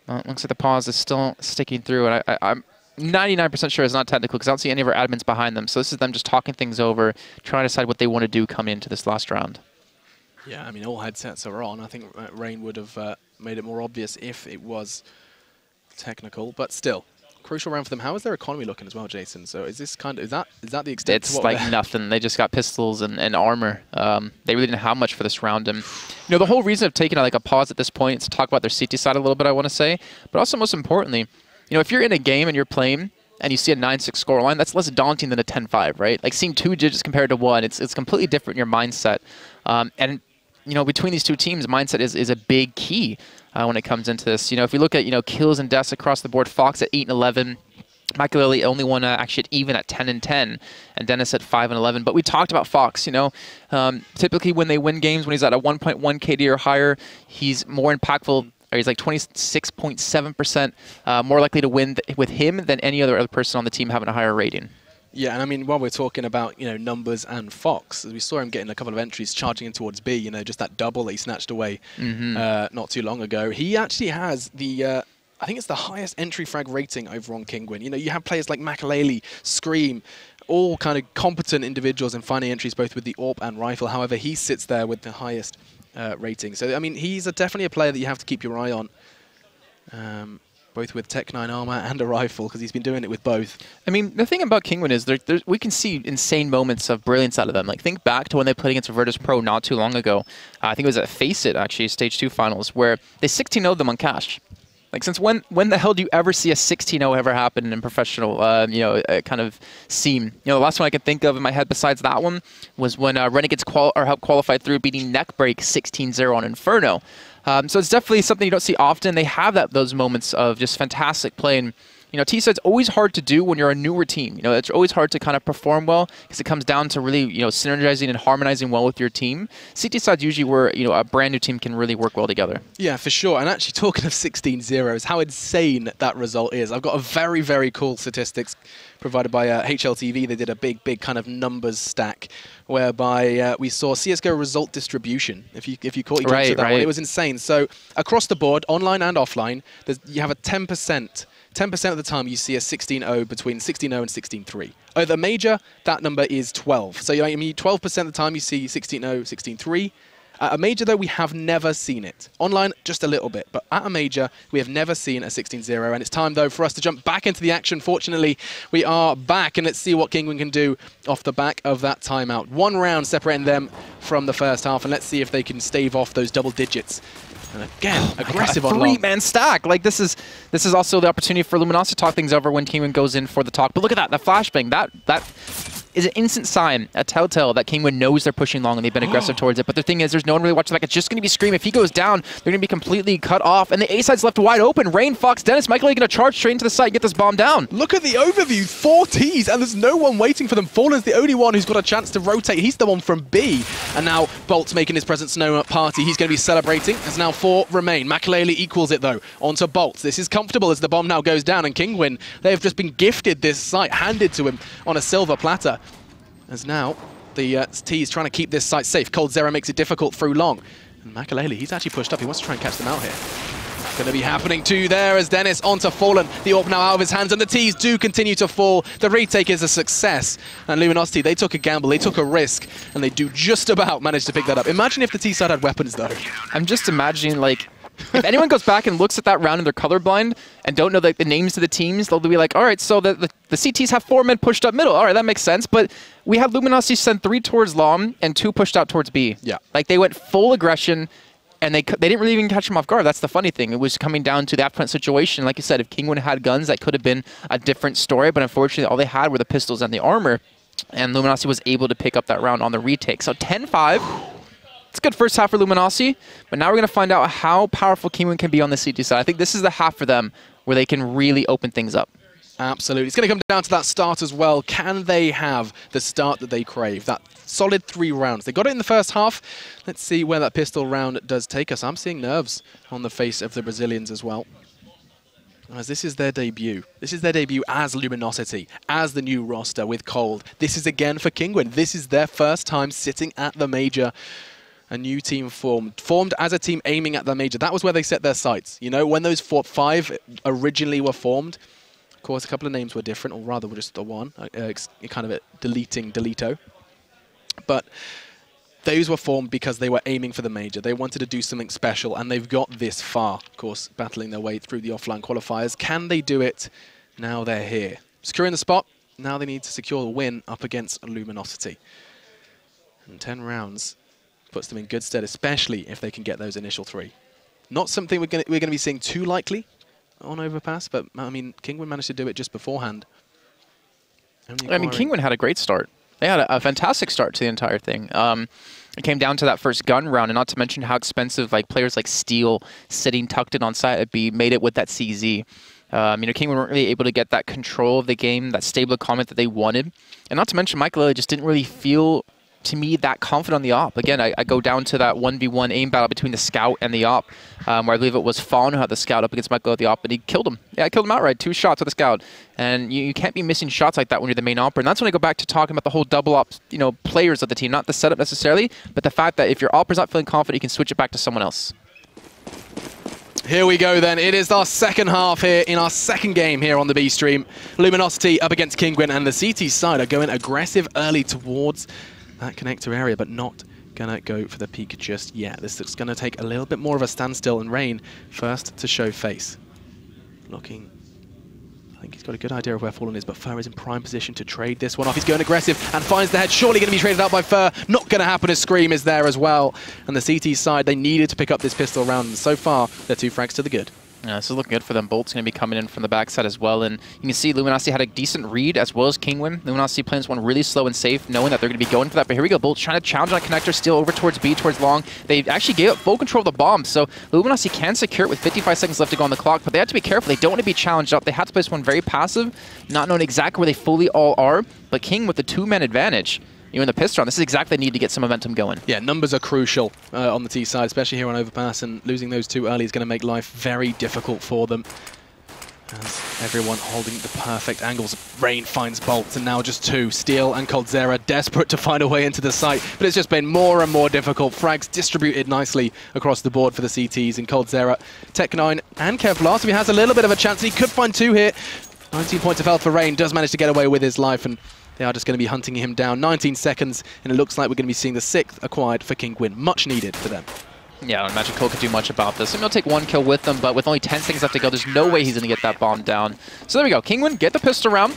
It looks like the pause is still sticking through, and I'm 99% sure it's not technical because I don't see any of our admins behind them. So this is them just talking things over, trying to decide what they want to do coming into this last round. Yeah, I mean, all headsets are on. I think Rain would have made it more obvious if it was technical, but still, crucial round for them. How is their economy looking as well, Jason? So is this kind of, is that the extent? It's like nothing. They just got pistols and armor. They really didn't have much for this round. And, you know, the whole reason of taking like a pause at this point is to talk about their CT side a little bit, I want to say, but also most importantly, you know, if you're in a game and you're playing and you see a 9-6 scoreline, that's less daunting than a 10-5, right? Like seeing 2 digits compared to 1, it's completely different in your mindset. And, you know, between these two teams, mindset is a big key when it comes into this. You know, if we look at, you know, kills and deaths across the board, Fox at 8 and 11. Machiavelli only won actually even at 10 and 10, and Dennis at 5 and 11. But we talked about Fox, you know, typically when they win games, when he's at a 1.1 KD or higher, he's more impactful. He's like 26.7% more likely to win with him than any other person on the team having a higher rating. Yeah, and I mean, while we're talking about, you know, numbers and Fox, we saw him getting a couple of entries charging in towards B, you know, just that double that he snatched away not too long ago. He actually has the, I think it's the highest entry frag rating over on Kinguin. You know, you have players like Makaleli, Scream, all kind of competent individuals in finding entries both with the AWP and rifle. However, he sits there with the highest rating. So, I mean, he's definitely a player that you have to keep your eye on, both with Tech 9 armor and a rifle, because he's been doing it with both. I mean, the thing about Kinguin is we can see insane moments of brilliance out of them. Like, think back to when they played against Virtus Pro not too long ago. I think it was at Face It, actually, Stage 2 finals, where they 16-0'd them on cash. Like, since when the hell do you ever see a 16-0 ever happen in professional, you know, kind of scene? You know, the last one I can think of in my head besides that one was when Renegades helped qualify through beating Neckbreak 16-0 on Inferno. So it's definitely something you don't see often. They have those moments of just fantastic play. And, you know, T-side's always hard to do when you're a newer team. You know, it's always hard to kind of perform well because it comes down to really, you know, synergizing and harmonizing well with your team. CT side's usually where, you know, a brand new team can really work well together. Yeah, for sure. And actually, talking of 16-0s, how insane that result is. I've got a very, very cool statistics provided by HLTV. They did a big kind of numbers stack whereby we saw CSGO result distribution. If you caught your glimpse of that one, it was insane. So across the board, online and offline, you have a 10%. 10% of the time you see a 16-0 between 16-0 and 16-3. At the major, that number is 12. So I mean, 12% of the time you see 16-0, 16-3. At a major, though, we have never seen it. Online, just a little bit. But at a major, we have never seen a 16-0. And it's time, though, for us to jump back into the action. Fortunately, we are back. And let's see what Kinguin can do off the back of that timeout. 1 round separating them from the first half. And let's see if they can stave off those double digits. And again, aggressive on long. 3-man stack. Like, this is also the opportunity for Luminosity to talk things over when Kinguin goes in for the talk. But look at that, the flashbang. That is an instant sign, a telltale that Kinguin knows they're pushing long and they've been aggressive towards it. But the thing is, there's no one really watching back. It's just going to be Scream. If he goes down, they're going to be completely cut off. And the A side's left wide open. Rain, Fox, Dennis, Michael going to charge straight into the side and get this bomb down. Look at the overview. 4 Ts, and there's no one waiting for them. Fallen's the only one who's got a chance to rotate. He's the one from B. And now Bolt's making his presence known at party. He's going to be celebrating. There's now 4 remain. Makaleli equals it, though, onto Bolt. This is comfortable as the bomb now goes down. And Kinguin, they have just been gifted this site, handed to him on a silver platter. As now, the T is trying to keep this site safe. Cold Zero makes it difficult through long. And Makaleli, he's actually pushed up. He wants to try and catch them out here. Going to be happening too there as Dennis onto Fallen. The AWP now out of his hands, and the T's do continue to fall. The retake is a success. And Luminosity, they took a gamble, they took a risk, and they do just about manage to pick that up. Imagine if the T side had weapons, though. I'm just imagining, like, if anyone goes back and looks at that round and they're colorblind and don't know the names of the teams, they'll be like, all right, so the CTs have 4 men pushed up middle. All right, that makes sense. But we had Luminosity send 3 towards Lom and 2 pushed out towards B. Yeah. Like, they went full aggression. And they didn't really even catch him off guard. That's the funny thing. It was coming down to the upfront situation. Like you said, if Kinguin had guns, that could have been a different story. But unfortunately, all they had were the pistols and the armor. And Luminosity was able to pick up that round on the retake. So 10-5. It's a good first half for Luminosity. But now we're going to find out how powerful Kinguin can be on the CT side. I think this is the half for them where they can really open things up. Absolutely. It's going to come down to that start as well. Can they have the start that they crave? That solid 3 rounds. They got it in the first half. Let's see where that pistol round does take us. I'm seeing nerves on the face of the Brazilians as well, as this is their debut. This is their debut as Luminosity, as the new roster with Cold. This is again for Kinguin. This is their first time sitting at the major. A new team formed as a team aiming at the major. That was where they set their sights. You know, when those 5 originally were formed, of course, a couple of names were different, or rather were just the one, kind of deleting Delito. But those were formed because they were aiming for the major. They wanted to do something special, and they've got this far, of course, battling their way through the offline qualifiers. Can they do it? Now they're here. Securing the spot. Now they need to secure the win up against Luminosity. And 10 rounds puts them in good stead, especially if they can get those initial 3. Not something we're going to be seeing too likely on Overpass, but I mean, Kinguin managed to do it just beforehand. I mean, Kinguin had a great start. They had a fantastic start to the entire thing. It came down to that first gun round, and not to mention how expensive like players like Steel sitting tucked in on site at B made it with that CZ. You know, Kinguin weren't really able to get that control of the game, that stable comment that they wanted. And not to mention, Michael just didn't really feel, to me, that confident on the op. Again, I go down to that 1v1 aim battle between the scout and the op, where I believe it was Fawn who had the scout up against Michael at the op, and he killed him. Yeah, I killed him outright. 2 shots with the scout. And you can't be missing shots like that when you're the main opper. And that's when I go back to talking about the whole double op, you know, players of the team. Not the setup necessarily, but the fact that if your opper's not feeling confident, you can switch it back to someone else. Here we go then. It is our second half here in our second game here on the B stream. Luminosity up against Kinguin, and the CT side are going aggressive early towards that connector area, but not gonna go for the peak just yet. This is gonna take a little bit more of a standstill, and Rain first to show face. Looking, I think he's got a good idea of where Fallen is, but Fur is in prime position to trade this one off. He's going aggressive and finds the head. Surely going to be traded out by Fur. Not going to happen as Scream is there as well. And the CT side, they needed to pick up this pistol round, and so far, they're 2 frags to the good. Yeah, this is looking good for them. Bolt's going to be coming in from the backside as well. And you can see Luminosity had a decent read as well as Kinguin. Luminosity playing this one really slow and safe, knowing that they're going to be going for that. But here we go. Bolt's trying to challenge on a connector, steal over towards B, towards long. They actually gave up full control of the bomb. So Luminosity can secure it with 55 seconds left to go on the clock. But they have to be careful. They don't want to be challenged up. They have to play this one very passive, not knowing exactly where they fully all are. But King with the 2-man advantage. You know, in the pistol round, this is exactly what they need to get some momentum going. Yeah, numbers are crucial on the T side, especially here on Overpass, and losing those 2 early is going to make life very difficult for them. As everyone holding the perfect angles. Rain finds Bolt, and now just 2. Steel and Coldzera desperate to find a way into the site, but it's just been more and more difficult. Frags distributed nicely across the board for the CTs, and Coldzera, Tech9 and Kevlar, so he has a little bit of a chance. He could find 2 here. 19 points of health for Rain, does manage to get away with his life, and they are just going to be hunting him down. 19 seconds, and it looks like we're going to be seeing the 6th acquired for Kinguin. Much needed for them. Yeah, I don't imagine Cole could do much about this. I mean, he'll take 1 kill with them, but with only 10 seconds left to go, there's no way he's going to get that bomb down. So there we go. Kinguin get the pistol round.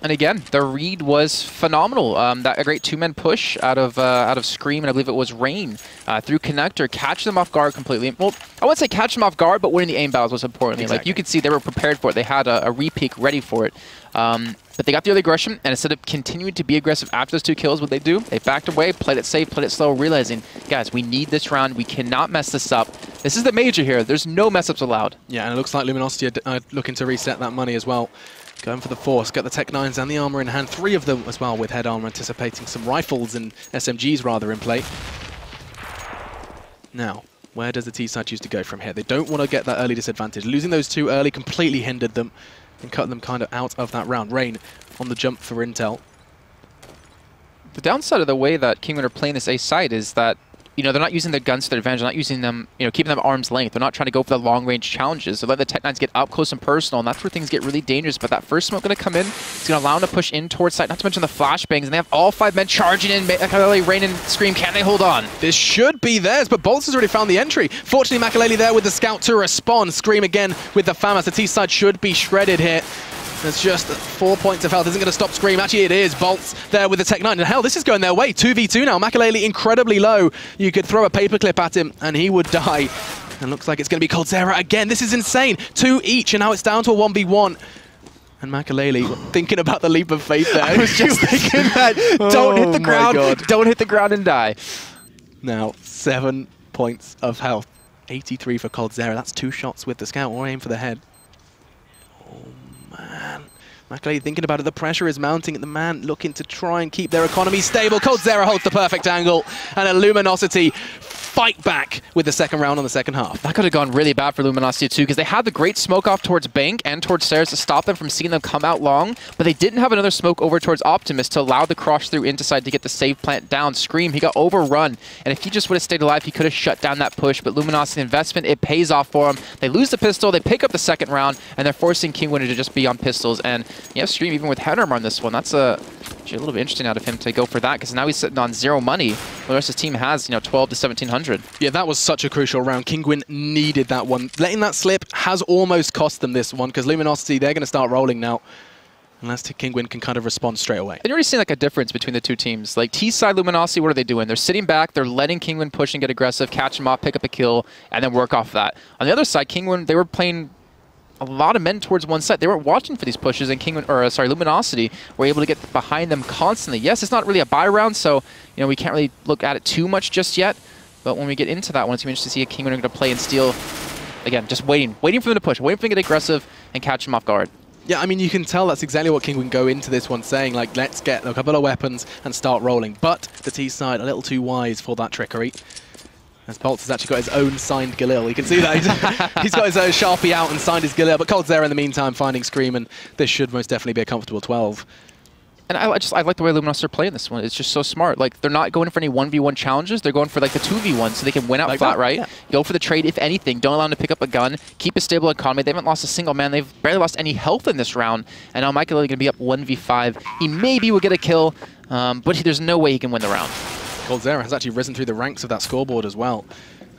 And again, the read was phenomenal. That a great 2-man push out of Scream, and I believe it was Rain through connector, catch them off guard completely. Well, I wouldn't say catch them off guard, but winning the aim battles was important. Exactly. Like you could see, they were prepared for it. They had a re-peek ready for it. But they got the early aggression, and instead of continuing to be aggressive after those 2 kills, what they do, they backed away, played it safe, played it slow, realizing, guys, we need this round. We cannot mess this up. This is the major here. There's no mess-ups allowed. Yeah, and it looks like Luminosity are looking to reset that money as well. Going for the force, got the Tech9s and the armor in hand. 3 of them as well with head armor, anticipating some rifles and SMGs rather in play. Now, where does the T-side choose to go from here? They don't want to get that early disadvantage. Losing those 2 early completely hindered them and cut them kind of out of that round. Rain on the jump for intel. The downside of the way that Kinguin are playing this A side is that you know, they're not using their guns to their advantage. They're not using them, you know, keeping them at arm's length. They're not trying to go for the long-range challenges. They're letting the Tech9s get up close and personal, and that's where things get really dangerous. But that first smoke going to come in. It's going to allow them to push in towards site, not to mention the flashbangs. And they have all 5 men charging in. Makalele, Rain, and Scream. Can they hold on? This should be theirs, but Bolts has already found the entry. Fortunately, Makalele there with the scout to respond. Scream again with the FAMAS. The T side should be shredded here. There's just 4 points of health. Isn't going to stop Scream. Actually, it is. Bolts there with the Tech9. And hell, this is going their way. 2v2 now. Makalele incredibly low. You could throw a paperclip at him and he would die. And looks like it's going to be Coldzera again. This is insane. 2 each, and now it's down to a 1v1. And Makalele thinking about the leap of faith there. I was just thinking that. Don't hit the ground. Don't hit the ground and die. Now, 7 points of health. 83 for Coldzera. That's 2 shots with the scout. Or aim for the head. Man, Makalele thinking about it. The pressure is mounting at the man, looking to try and keep their economy stable. Coldzera holds the perfect angle, and a Luminosity fight back with the second round on the second half. That could have gone really bad for Luminosity too, because they had the great smoke off towards Bank and towards Stairs to stop them from seeing them come out long, but they didn't have another smoke over towards Optimus to allow the cross through into side to get the save plant down. Scream, he got overrun, and if he just would have stayed alive, he could have shut down that push, but Luminosity investment, it pays off for them. They lose the pistol, they pick up the second round, and they're forcing Kinguin to just be on pistols, and yeah, Scream even with head armor on this one, that's actually a little bit interesting out of him to go for that, because now he's sitting on 0 money. The rest of his team has, you know, 12 to 1700. Yeah, that was such a crucial round. Kinguin needed that one. Letting that slip has almost cost them this one, because Luminosity, they're going to start rolling now. Unless Kinguin can kind of respond straight away. And you're already seeing like a difference between the two teams. Like T-side Luminosity, what are they doing? They're sitting back, they're letting Kinguin push and get aggressive, catch him off, pick up a kill, and then work off that. On the other side, Kinguin, they were playing a lot of men towards one side. They weren't watching for these pushes, and Luminosity were able to get behind them constantly. Yes, it's not really a buy round, so you know we can't really look at it too much just yet. But when we get into that one, it's going to be interesting to see a Kinguin going to play and steal. Again, just waiting for them to push, waiting for them to get aggressive and catch them off guard. Yeah, I mean, you can tell that's exactly what Kinguin go into this one saying, like, let's get a couple of weapons and start rolling. But the T side a little too wise for that trickery. As Bolts has actually got his own signed Galil. You can see that. He's got his own Sharpie out and signed his Galil. But Coldzera in the meantime finding Scream, and this should most definitely be a comfortable 12. And I like the way Luminosity are playing this one. It's just so smart. Like, they're not going for any 1v1 challenges. They're going for, like, the 2v1 so they can win out like flat, right? Yeah. Go for the trade, if anything. Don't allow them to pick up a gun. Keep a stable economy. They haven't lost a single man. They've barely lost any health in this round. And now Makalele going to be up 1v5. He maybe will get a kill, but there's no way he can win the round. Coldzera has actually risen through the ranks of that scoreboard as well,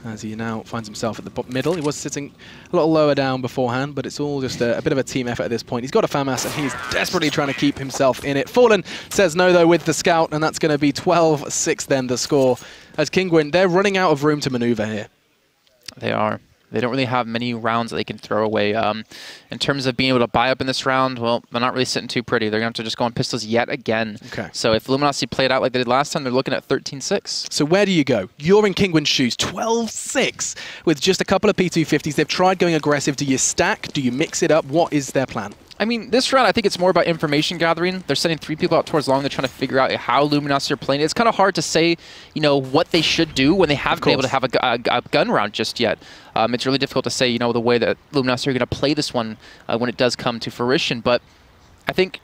as he now finds himself at the middle. He was sitting a little lower down beforehand, but it's all just a bit of a team effort at this point. He's got a FAMAS, and he's desperately trying to keep himself in it. Fallen says no, though, with the scout, and that's going to be 12-6 then, the score. As Kinguin, they're running out of room to maneuver here. They are. They don't really have many rounds that they can throw away. In terms of being able to buy up in this round, well, they're not really sitting too pretty. They're going to have to just go on pistols yet again. Okay. So if Luminosity played out like they did last time, they're looking at 13-6. So where do you go? You're in Kinguin's shoes, 12-6, with just a couple of P250s. They've tried going aggressive. Do you stack? Do you mix it up? What is their plan? I mean, this round, I think it's more about information gathering. They're sending 3 people out towards long. They're trying to figure out how Luminosity are playing. It's kind of hard to say, you know, what they should do when they haven't been able to have a gun round just yet. It's really difficult to say, you know, the way that Luminosity are going to play this one when it does come to fruition. But I think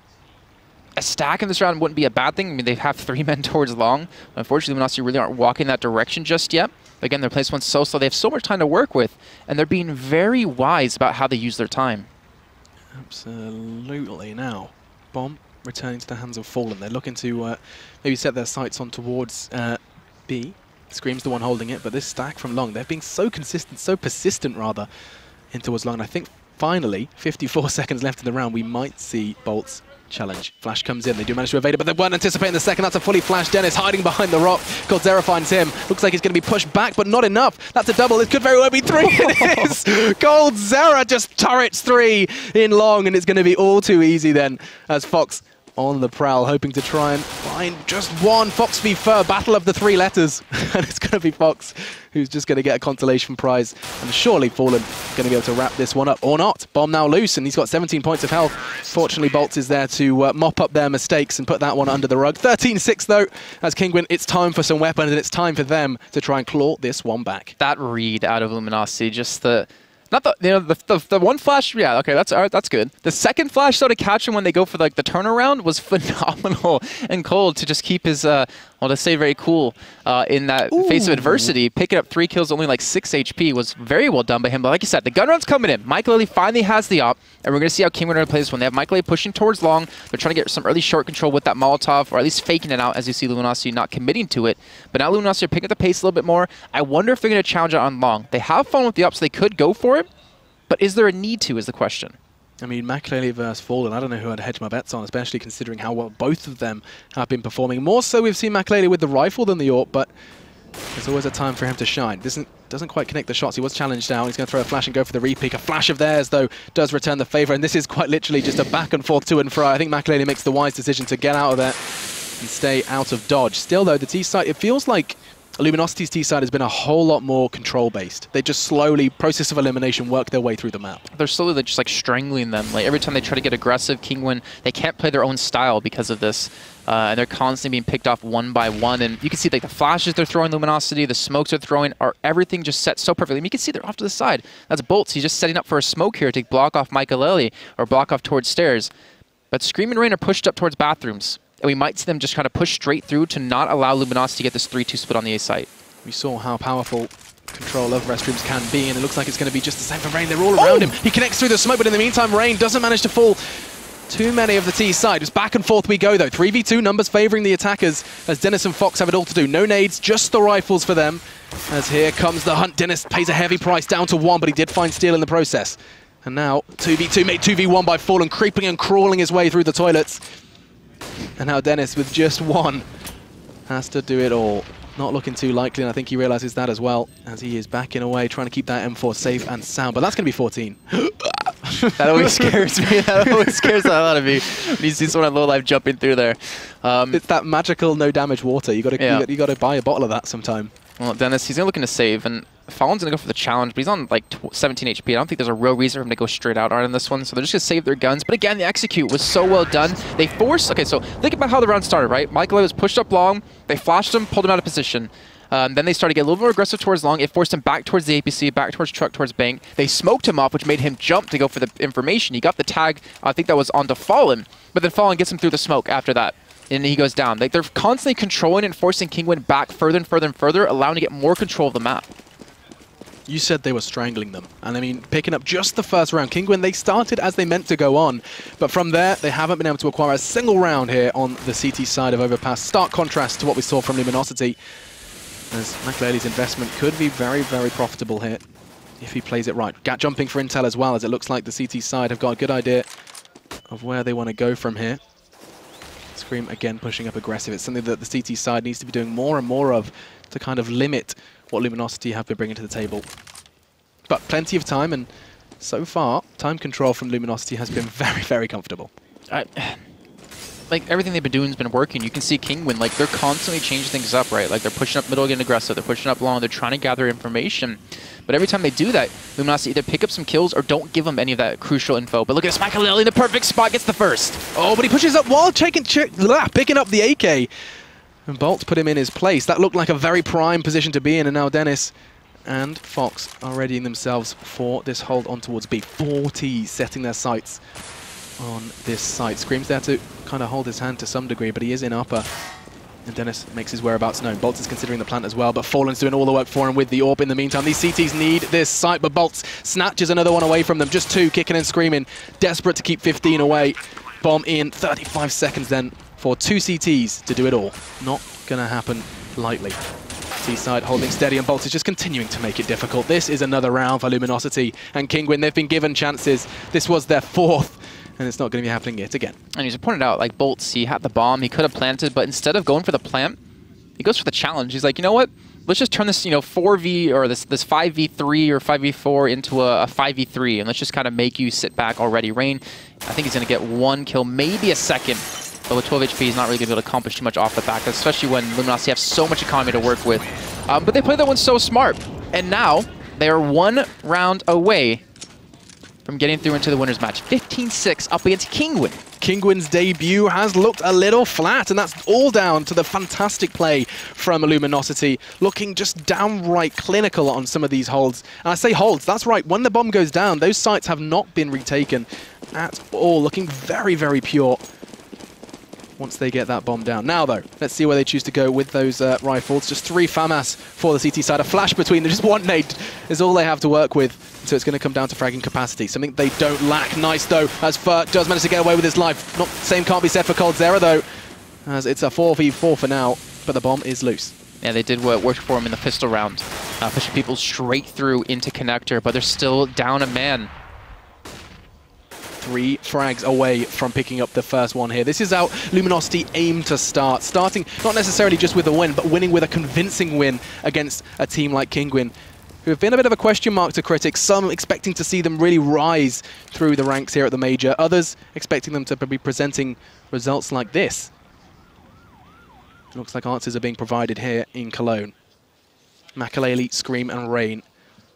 a stack in this round wouldn't be a bad thing. I mean, they have 3 men towards long. Unfortunately, Luminosity really aren't walking that direction just yet. Again, they're playing this one so slow. They have so much time to work with, and they're being very wise about how they use their time. Absolutely. Now, bomb returning to the hands of Fallen. They're looking to maybe set their sights on towards B. Scream's the one holding it, but this stack from long, they're being so consistent, so persistent rather, in towards long. And I think finally, 54 seconds left in the round, we might see Bolts challenge. Flash comes in, they do manage to evade it, but they weren't anticipating the second. That's a fully flashed Dennis hiding behind the rock. Coldzera finds him. Looks like he's going to be pushed back, but not enough. That's a double. It could very well be 3. It is! Coldzera just turrets 3 in long, and it's going to be all too easy then, as Fox on the prowl, hoping to try and find just one. Fox v Fur, battle of the 3 letters. And it's going to be Fox who's just going to get a consolation prize. And surely Fallen going to be able to wrap this one up, or not. Bomb now loose, and he's got 17 points of health. Fortunately, Bolts is there to mop up their mistakes and put that one under the rug. 13-6 though, as Kinguin, it's time for some weapons, and it's time for them to try and claw this one back. That read out of Luminosity, just the... Not the, you know, the one flash, yeah, okay, that's good. The second flash, though, to catch him when they go for like the turnaround was phenomenal and cold to just keep his, well, Well, to say very cool in that face of adversity, picking up 3 kills, only like 6 HP was very well done by him. But like you said, the gun run's coming in. Michael finally has the op, and we're going to see how Kinguin plays when they have Michael pushing towards long. They're trying to get some early short control with that Molotov, or at least faking it out as you see Luminosity not committing to it. But now Luminosity are picking up the pace a little bit more. I wonder if they're going to challenge it on long. They have fun with the op, so they could go for it. But is there a need to, is the question. I mean, Makalele versus Fallen, I don't know who I'd hedge my bets on, especially considering how well both of them have been performing. More so we've seen Makalele with the rifle than the AWP, but there's always a time for him to shine. Doesn't quite connect the shots. He was challenged out. He's going to throw a flash and go for the repeat. A flash of theirs, though, does return the favor, and this is quite literally just a back and forth to and fro. I think Makalele makes the wise decision to get out of there and stay out of dodge. Still, though, the T side, it feels like Luminosity's T side has been a whole lot more control-based. They just slowly, process of elimination, work their way through the map. They're slowly just like strangling them. Like every time they try to get aggressive, Kinguin, they can't play their own style because of this. And they're constantly being picked off one by one. And you can see like the flashes they're throwing, Luminosity, the smokes they're throwing, are everything just set so perfectly. I mean, you can see they're off to the side. That's Bolts. He's just setting up for a smoke here to block off Michael or block off towards stairs. But Scream and Rain are pushed up towards bathrooms. And we might see them just kind of push straight through to not allow Luminosity to get this 3-2 split on the A site. We saw how powerful control of restrooms can be, and it looks like it's going to be just the same for Rain. They're all around him. He connects through the smoke, but in the meantime, Rain doesn't manage to fall too many of the T side. Just back and forth we go, though. 3v2, numbers favoring the attackers, as Dennis and Fox have it all to do. No nades, just the rifles for them. As here comes the hunt. Dennis pays a heavy price, down to 1, but he did find Steel in the process. And now, 2v2 made 2v1 by Fallen, creeping and crawling his way through the toilets. And now Dennis, with just 1, has to do it all. Not looking too likely, and I think he realizes that as well, as he is backing away, trying to keep that M4 safe and sound. But that's going to be 14. That always scares me. That always scares the hell out of me when you see someone at low life jumping through there. It's that magical no damage water. You got to buy a bottle of that sometime. Well, Dennis, he's looking to save, and Fallon's going to go for the challenge, but he's on like 17 HP. I don't think there's a real reason for him to go straight out on this one, so they're just going to save their guns. But again, the execute was so well done. They forced... Okay, so think about how the round started, right? Michael was pushed up long, they flashed him, pulled him out of position. Then they started to get a little more aggressive towards long. It forced him back towards the APC, back towards truck, towards bank. They smoked him off, which made him jump to go for the information. He got the tag, I think that was onto Fallen, but then Fallen gets him through the smoke after that. And he goes down. Like, they're constantly controlling and forcing Kinguin back further and further and further, allowing to get more control of the map. You said they were strangling them. And I mean, picking up just the first round. Kinguin, they started as they meant to go on. But from there, they haven't been able to acquire a single round here on the CT side of Overpass. Stark contrast to what we saw from Luminosity. As Makalele's investment could be very, very profitable here if he plays it right. Gap jumping for Intel as well, as it looks like the CT side have got a good idea of where they want to go from here. Scream again pushing up aggressive. It's something that the CT side needs to be doing more and more of to kind of limit what Luminosity have been bringing to the table. But plenty of time, and so far, time control from Luminosity has been very, very comfortable. Like, everything they've been doing has been working. You can see Kinguin, like, they're constantly changing things up, right? Like, they're pushing up middle, getting aggressive. They're pushing up long. They're trying to gather information. But every time they do that, Luminosity either pick up some kills or don't give them any of that crucial info. But look at this, Michael in the perfect spot, gets the first. Oh, but he pushes up while picking up the AK. And Bolt put him in his place. That looked like a very prime position to be in, and now Dennis and Fox are readying themselves for this hold on towards B. 40 setting their sights on this site. Scream's there to kind of hold his hand to some degree, but he is in upper. And Dennis makes his whereabouts known. Bolts is considering the plant as well, but Fallen's doing all the work for him with the AWP in the meantime. These CTs need this site, but Bolts snatches another one away from them. Just 2, kicking and screaming. Desperate to keep 15 away. Bomb in 35 seconds then for 2 CTs to do it all. Not going to happen lightly. T-side holding steady, and Bolts is just continuing to make it difficult. This is another round for Luminosity and Kinguin. They've been given chances. This was their 4th. And it's not going to be happening yet again. And he's pointed out, like, Bolts, he had the bomb, he could have planted, but instead of going for the plant, he goes for the challenge. He's like, you know what? Let's just turn this, 4v or this 5v3 or 5v4 into a 5v3, and let's just kind of make you sit back already. Rain, I think he's going to get 1 kill, maybe a second. But with 12 HP, he's not really going to be able to accomplish too much off the back, especially when Luminosity have so much economy to work with. But they play that one so smart. And now, they are 1 round away from getting through into the winners match. 15-6 up against Kinguin. Kinguin's debut has looked a little flat, and that's all down to the fantastic play from Luminosity, looking just downright clinical on some of these holds. And I say holds, that's right, when the bomb goes down, those sites have not been retaken at all, looking very, very pure. once they get that bomb down. Now, though, let's see where they choose to go with those rifles. Just 3 FAMAS for the CT side. A flash between them. Just 1 nade is all they have to work with. So it's going to come down to fragging capacity. Something they don't lack. Nice, though, as Fur does manage to get away with his life. Not same can't be said for Coldzera, though, as it's a 4v4 for now. But the bomb is loose. Yeah, they did what worked for him in the pistol round. Pushing people straight through into connector, but they're still down a man. 3 frags away from picking up the first one here. This is how Luminosity aim to start. Starting not necessarily just with a win, but winning with a convincing win against a team like Kinguin, who have been a bit of a question mark to critics. Some expecting to see them really rise through the ranks here at the Major. Others expecting them to be presenting results like this. Looks like answers are being provided here in Cologne. Makalele, Scream and Rain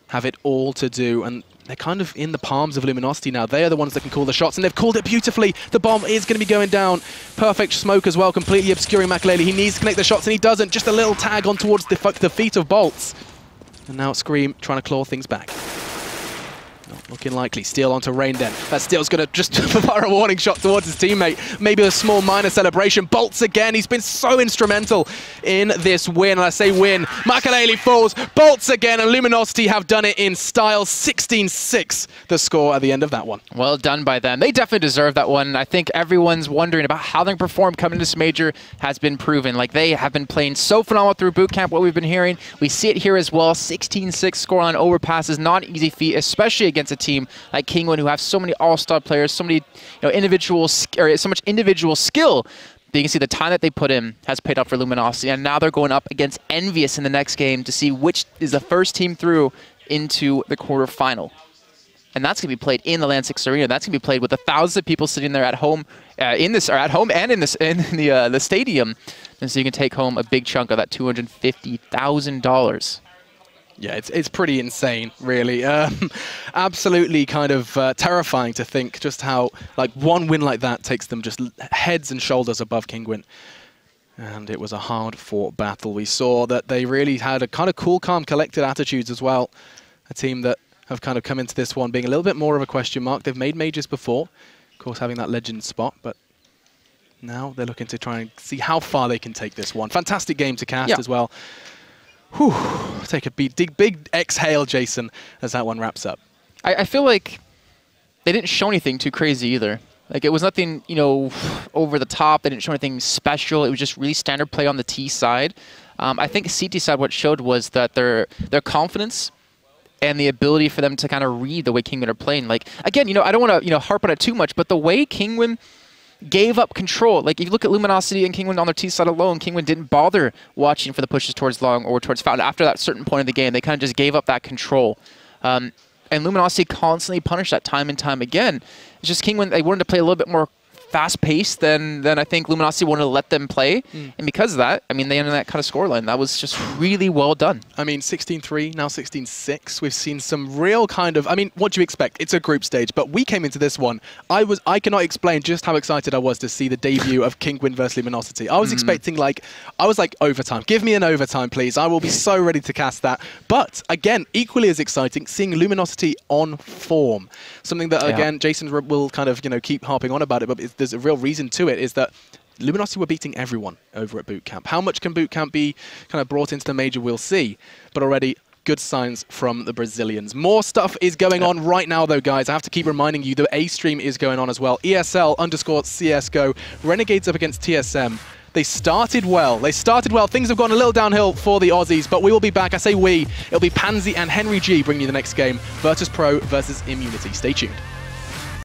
have it all to do, and they're kind of in the palms of Luminosity now. They are the ones that can call the shots, and they've called it beautifully. The bomb is going to be going down. Perfect smoke as well, completely obscuring Makalele. He needs to connect the shots, and he doesn't. Just a little tag on towards the feet of Bolts. And now Scream trying to claw things back. Not looking likely. Steal onto Rain then. That Steel's going to just fire a warning shot towards his teammate. Maybe a small minor celebration. Bolts again. He's been so instrumental in this win. And I say win. Makalele falls. Bolts again. And Luminosity have done it in style. 16-6 the score at the end of that one. Well done by them. They definitely deserve that one. I think everyone's wondering about how they perform coming to this Major has been proven. Like, they have been playing so phenomenal through boot camp, what we've been hearing. We see it here as well. 16-6 scoreline. Overpass is not an easy feat, especially against a team like Kinguin, who have so many all-star players, so many so much individual skill. But you can see the time that they put in has paid off for Luminosity, and now they're going up against Envious in the next game to see which is the first team through into the quarterfinal. And that's going to be played in the Land 6 Arena. That's going to be played with 1,000 people sitting there at home, in the stadium, and so you can take home a big chunk of that $250,000. Yeah, it's pretty insane, really. Absolutely kind of terrifying to think just how, like, one win like that takes them just heads and shoulders above Kinguin. And it was a hard-fought battle. We saw that they really had a kind of cool, calm, collected attitudes as well. A team that have kind of come into this one being a little bit more of a question mark. They've made Majors before, of course, having that legend spot, but now they're looking to try and see how far they can take this one. Fantastic game to cast as well. Whew, take a big exhale, Jason, as that one wraps up. I feel like they didn't show anything too crazy either. Like, it was nothing, you know, over the top. They didn't show anything special. It was just really standard play on the T side. I think CT side, what showed was that their confidence and the ability for them to kind of read the way Kinguin are playing. Like, again, you know, I don't want to, harp on it too much, but the way Kinguin gave up control. Like, if you look at Luminosity and Kinguin on their T side alone, Kinguin didn't bother watching for the pushes towards long or towards fountain. After that certain point of the game, they kind of just gave up that control. And Luminosity constantly punished that time and time again. It's just Kinguin, they wanted to play a little bit more fast-paced than I think Luminosity wanted to let them play. And because of that, I mean, they ended that kind of scoreline. That was just really well done. I mean, 16-3, now 16-6. We've seen some real kind of, I mean, what do you expect? It's a group stage, but we came into this one. I cannot explain just how excited I was to see the debut of Kinguin versus Luminosity. I was expecting, I was like, overtime. Give me an overtime, please. I will be so ready to cast that. But, again, equally as exciting, seeing Luminosity on form. Something that, again, Jason will kind of, keep harping on about it, but there's a real reason to it, is that Luminosity were beating everyone over at Boot Camp. How much can Boot Camp be kind of brought into the Major, we'll see. But already, good signs from the Brazilians. More stuff is going on right now, though, guys. I have to keep reminding you, the A stream is going on as well. ESL_CSGO. Renegades up against TSM. They started well. Things have gone a little downhill for the Aussies, but we will be back. I say we. It'll be Pansy and Henry G bringing you the next game. Virtus Pro versus Immunity. Stay tuned.